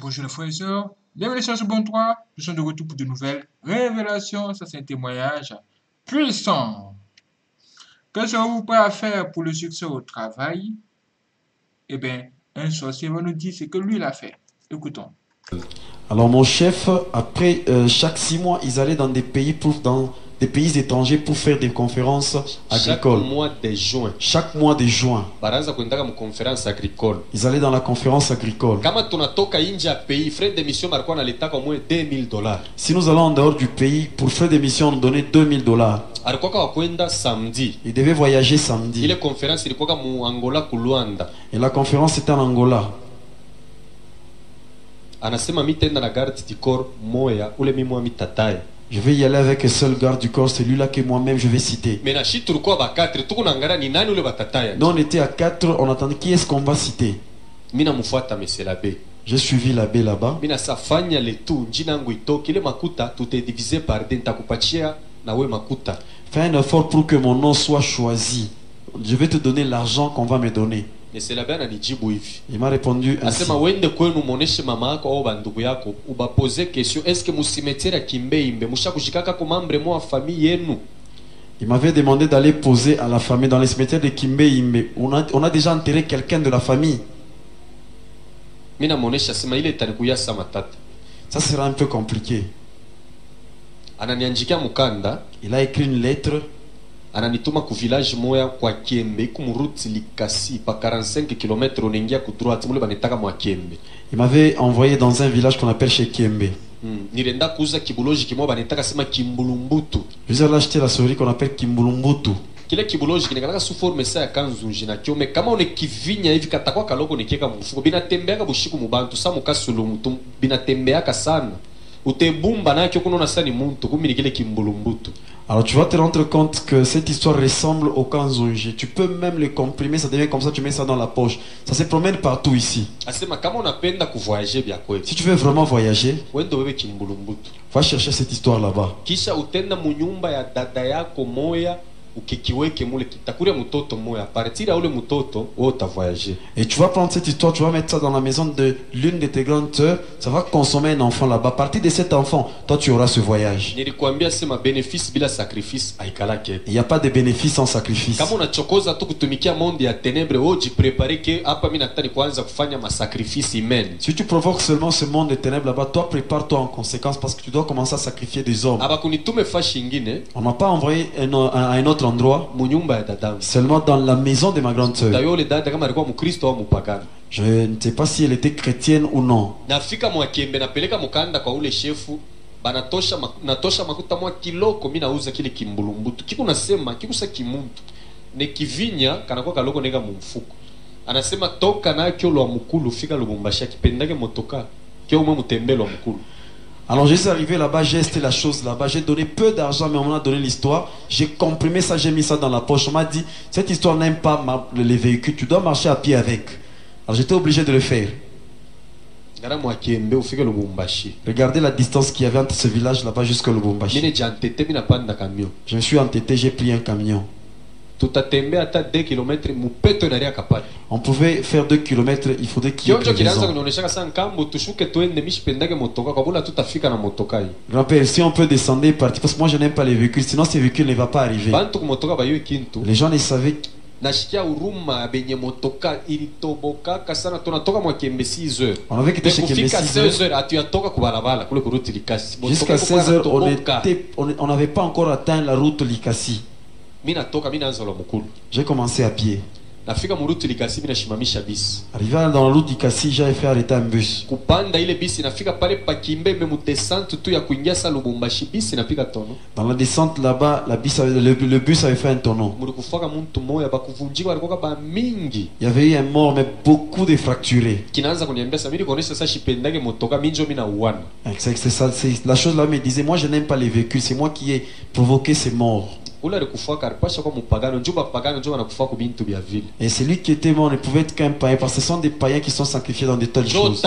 Bonjour les frères et sœurs, bienvenue sur ce bon 3. Nous sommes de retour pour de nouvelles révélations. Ça, c'est un témoignage puissant. Que serez-vous prêt à faire pour le succès au travail? Eh bien, un sorcier va nous dire ce que lui il a fait. Écoutons. Alors mon chef, après chaque 6 mois, ils allaient dans des pays étrangers pour faire des conférences agricoles. Chaque mois de juin, baraza kuendaka mu conference agricole. ils allaient dans la conférence agricole. Kama tunatoka nje ya pays, frais d'émission balikuwa naletaka au moins $2000. Si nous allons en dehors du pays, pour frais d'émission, on nous donnait $2000. Alikuwa wakwenda samedi. Ils devaient voyager samedi. Ile conference ilikuwa mu Angola ku Luanda. Et la conférence était en Angola. Anasema mitenda na garde du corps moya ule mimwa mitataye. Je vais y aller avec un seul garde du corps, celui-là que moi-même je vais citer. Mais na shi tulikuwa ba 4, tuko naangalia ni nani ule batataya. Nous on était à 4, on attendait qui est-ce qu'on va citer. Mina mfuata monsieur l'abbé. J'ai suivi l'abbé là-bas. Mina safanya le tout njina yangu itoke ile makuta tute diviser par deux nitakupatia na we makuta. Fais un effort pour que mon nom soit choisi. Je vais te donner l'argent qu'on va me donner. Monsieur l'abbé ananijibu hivi. Il m'a répondu ainsi. Asema wende kwenu muoneshe mama yako au bandugu yako ubapose question est-ce que musimetiere ya Kimbeimbe mushakushikaka ko membre mo wa famille yenu. Il m'avait demandé d'aller poser à la famille dans les cimetières de Kimbeimbe. On a déjà enterré quelqu'un de la famille. Mina muonesha sema ile itanikuya sa matata. Ça sera un peu compliqué. Ananianjikia mukanda. Il a écrit une lettre. Ananituma ku village moya kwa Kiembe ku muruti likasi pa 45 km unaingia ku droite mule banitaka mwa Kiembe. Il m'avait envoyé dans un village qu'on appelle chez Kiembe. Nilenda kuuza kibuloji kimoja banitaka sema Kimbulumbutu. Je vais aller acheter la souris qu'on appelle Kimbulumbutu. Kile kibuloji kinakalaka su forme sa ya kanzunji na kiome kama une kivinya hivi katakwa kaloko nikieka mfuko binatembeaka bushiku mubantu sa mukasulu mutu binatembeaka sana. Utebumba nakyo kunaona sani muntu kumini kile Kimbulumbutu. Alors tu vas te rendre compte que cette histoire ressemble au kanzunji. Tu peux même le comprimer, ça devient comme ça, tu mets ça dans la poche. Ça se promène partout ici. Si tu veux vraiment voyager, va chercher cette histoire là-bas. Kisha utenda munyumba ya dada yako moya ukikiweke mule kitakuria mutoto moya partir ya ule mutoto wewe utavoyager. Et tu vas prendre cette histoire, tu vas mettre ça dans la maison de l'une de tes grandes sœurs, ça va consommer un enfant là-bas. À partir de cet enfant, toi tu auras ce voyage. Nilikwambia sema bénéfice bila sacrifice haikalake. Il n'y a pas de bénéfice sans sacrifice. Kama unachokoza tu kutumikia monde ya ténèbres wewe jiprepare ke hapa mimi nataka kuanza kufanya ma sacrifice humain. Si tu provoques seulement ce monde de ténèbres là-bas, toi prépare-toi en conséquence parce que tu dois commencer à sacrifier des hommes. Abakunitume fashi ingine. On m'a pas envoyé à un autre endroit, seulement dans la maison de ma grande sœur. Je ne sais pas si elle était chrétienne ou non. Natosha makuta mwa kiloko mimi nauza kile Kimbulumbutu kiko nasema kikusa kimuntu ne kivinya kana kwa kaloko nega mumfuko anasema toka na kyo lwa mukulu fika Lubumbashi akipendake motoka kyo mwe mutembelo wa mukulu. Alors je suis arrivé là-bas, j'ai acheté la chose là-bas, j'ai donné peu d'argent, mais on m'a donné l'histoire. J'ai comprimé ça, j'ai mis ça dans la poche. On m'a dit, cette histoire n'aime pas les véhicules, tu dois marcher à pied avec. Alors j'étais obligé de le faire. Regardez la distance qu'il y avait entre ce village là-bas jusqu'à Lubumbashi. Je me suis entêté, j'ai pris un camion. On pouvait faire 2 km, il faudrait qu'il y ait grand-père, si on peut descendre et partir, parce que moi je n'aime pas les véhicules, sinon ces véhicules ne vont pas arriver. Les gens ne savaient. Nashikia uruma benye motoka ilitobokaka sana tunatoka mwa Kiembe 6 heures. On avait quitté chez Kiembe 6 heures atuyatoka ku barabara kule ku route Likasi. Jusqu'à 16 heures on n'avait pas encore atteint la route Likasi. Mina toka mina anza lo mukulu. J'ai commencé à pied. Nafika mu route Likasi mina shimamisha bus. Arrivé dans la route Likasi, j'avais fait arrêter un bus. Kupanda ile bus nafika pale pa Kimbembe mu descente tu ya kuingia sa Lubumbashi bus nafika tono. Dans la descente là-bas, le bus avait fait un tonneau. Mulikufaka muntu moya bakuvunjika walikoka ba mingi. Il y avait eu un mort mais beaucoup de fracturés. Kinaanza kuniambia samiri konesha sa shipendage motoka minjo mina uwana. C'est ça, c'est la chose là me disait moi je n'aime pas les véhicules, c'est moi qui ai provoqué ces morts. Et celui qui était mort ne pouvait être qu'un païen parce que ce sont des païens qui sont sacrifiés dans de telles choses.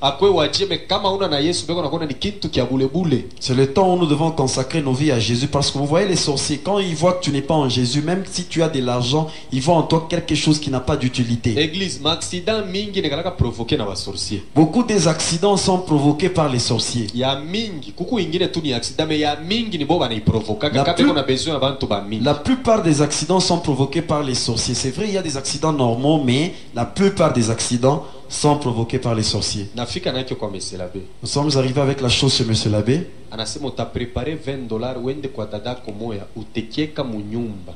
akwe wajie me kama una na Yesu beko nakona ni kitu kia bule. C'est le temps où nous devons consacrer nos vies à Jésus. Parce que vous voyez les sorciers, quand ils voient que tu n'es pas en Jésus, même si tu as de l'argent, ils voient en toi quelque chose qui n'a pas d'utilité. Église, accident mingi nekalaka provoqué na ba sorcier. Beaucoup des accidents sont provoqués par les sorciers. Ya mingi, kuku ingine tu ni accident mais ya mingi ni boba ni provoka kaka on a besoin abantu ba mingi. La plupart des accidents sont provoqués par les sorciers. C'est vrai, il y a des accidents normaux, mais la plupart des accidents sont provoqués par les sorciers. Nafika na kwa monsieur l'abbé. Nous sommes arrivés avec la chose chez monsieur l'abbé. Anasema uta préparer $20 uende kwa dadako moya utekieka munyumba.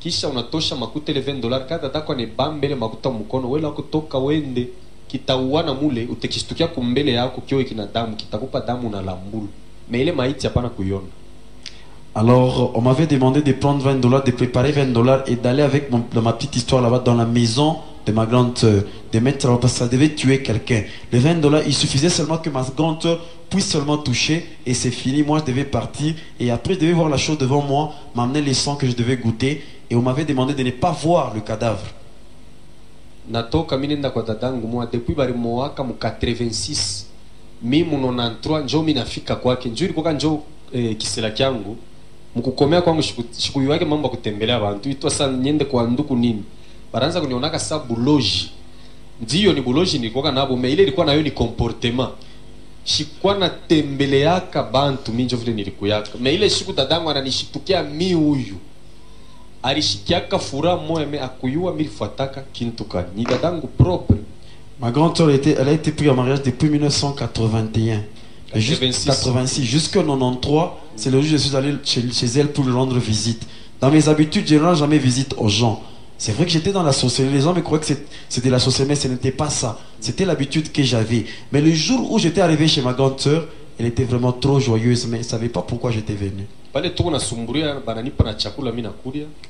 Kisha unatosha makuta ile $20 kada dadako ni bambele makuta mkono wela kutoka wende kitauana mule utekishtukia kumbele yako kio kina damu kitakupa damu na lambulu. Mais ile maiti hapana kuiona. Alors, on m'avait demandé de prendre $20, de préparer $20 et d'aller avec dans ma petite histoire là-bas dans la maison de ma grande sœur, de mettre parce que ça devait tuer quelqu'un. Les $20, il suffisait seulement que ma grande sœur puisse seulement toucher et c'est fini. Moi, je devais partir et après, je devais voir la chose devant moi, m'amener les sangs que je devais goûter et on m'avait demandé de ne pas voir le cadavre. Natoka minenda kwa dadangu mwa depuis bari mwaka mu 86 mimi 93 njoo mimi nafika kwake njoo ilikuwa njoo kisela kyangu mkukomea kwangu shikuyu yake mambo kutembelea abantu itwa sana nyende kwa nduku nini baranza kunionaka sa buloji ndio ni buloji nilikuwa nabo me ile ilikuwa nayo ni comportement shikwa na tembeleaka bantu minjo vile nilikuyaka me ile siku dadangu ananishitukia mi huyu alishikiaka fura moya me akuyua milifuataka kintu kani ni dadangu propre. Ma grande sœur elle a été prise en mariage depuis 1981. Jusqu'en 86, jusqu'en 93, c'est le jour où je suis allé chez elle pour lui rendre visite. Dans mes habitudes, je ne rends jamais visite aux gens. C'est vrai que j'étais dans la sorcellerie. Les gens me croyaient que c'était la sorcellerie, mais ce n'était pas ça. C'était l'habitude que j'avais. Mais le jour où j'étais arrivé chez ma grande sœur, elle était vraiment trop joyeuse, mais elle ne savait pas pourquoi j'étais venu.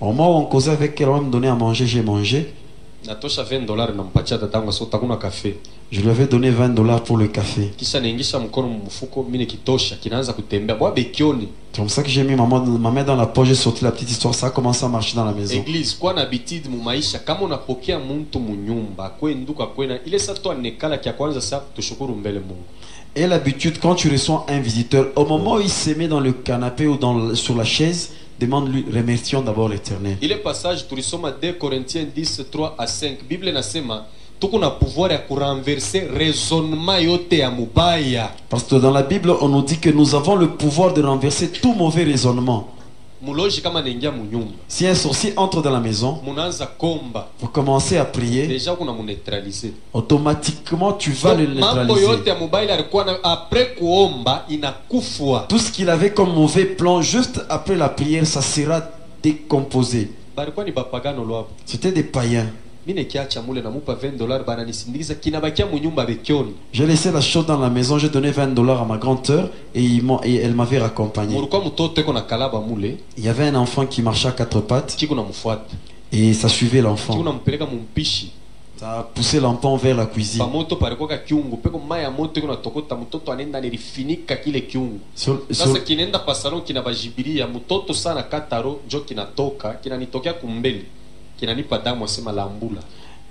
Au moment où on causait avec elle, on me donnait à manger, j'ai mangé. Je lui avais donné $20 pour le café. C'est comme ça que j'ai mis ma main dans la poche, j'ai sorti la petite histoire, ça a commencé à marcher dans la maison. Église, kwa na bitidi mu maisha kama unapokea muntu mu nyumba kwenduka kwena ile sa to anekala kia kwanza sa tushukuru mbele Mungu. Et l'habitude quand tu reçois un visiteur, au moment où il se met dans le canapé ou sur la chaise, demande-lui, remercions d'abord l'Éternel. Ile passage tulisoma 2 Corinthiens 10 3 à 5. Bible nasema tuko na pouvoir ya kurenverser raisonnement yote ya mubaya. Parce que dans la Bible, on nous dit que nous avons le pouvoir de renverser tout mauvais raisonnement. Muloji kama nengia mu nyumba. Si un sorcier entre dans la maison, munaanza komba. Vous commencez à prier. Déjà kuna muneutraliser. Automatiquement tu vas le neutraliser. Mambo yote ya mubaya alikuwa après kuomba inakufwa. Tout ce qu'il avait comme mauvais plan juste après la prière, ça sera décomposé. Balikuwa ni bapagano loapo. C'était des païens. J'ai laissé la chose dans la maison, j'ai donné $20 à ma grande sœur et elle m'avait raccompagné. Il y avait un enfant qui marchait à 4 pattes et ça suivait l'enfant. Ça a poussé l'enfant vers la cuisine.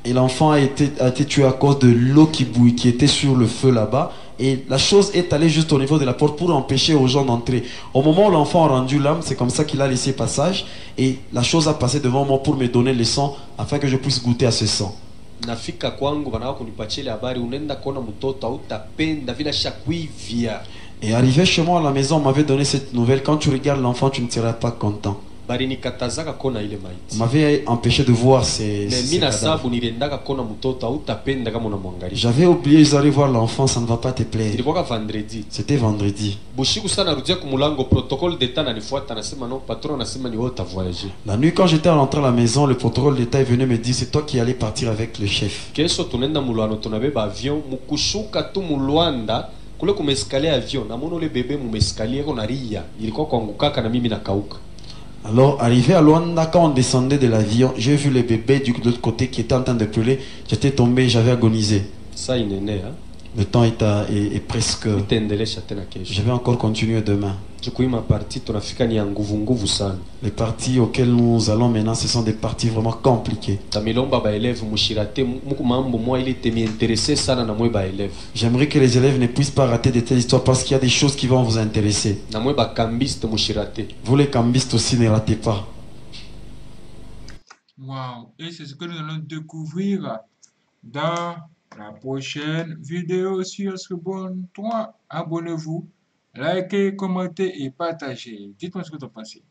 Et l'enfant a été tué à cause de l'eau qui était sur le feu là-bas. Et la chose est allée juste au niveau de la porte pour empêcher aux gens d'entrer. Au moment où l'enfant a rendu l'âme, c'est comme ça qu'il a laissé passage. Et la chose a passé devant moi pour me donner le sang afin que je puisse goûter à ce sang. Et arrivé chez moi à la maison, on m'avait donné cette nouvelle. Quand tu regardes l'enfant, tu ne seras pas content. On m'avait empêché de voir ces J'avais oublié d'aller voir l'enfant, ça ne va pas te plaire. C'était vendredi. La nuit quand j'étais rentré à la maison, le protocole d'État est venu me dire c'est toi qui allais partir avec le chef. Alors, arrivé à Luanda, quand on descendait de l'avion, j'ai vu les bébés de l'autre côté qui étaient en train de pleurer. J'étais tombé, j'avais agonisé. Le temps est presque... Je vais encore continuer demain. Chikuima parti tunafika ni ya nguvu sana. Les parties auxquelles nous allons maintenant, ce sont des parties vraiment compliquées. Tamilomba ba élève mushirate muku mambo moi il était intéressé sana na moi ba élève. J'aimerais que les élèves ne puissent pas rater de telles histoires parce qu'il y a des choses qui vont vous intéresser. Na moi ba cambiste mushirate. Vous les cambistes aussi, ne ratez pas. Wow. Et c'est ce que nous allons découvrir dans la prochaine vidéo sur ce bon 3. Abonnez-vous, likez, commentez et partagez. Dites-moi ce que vous en pensez.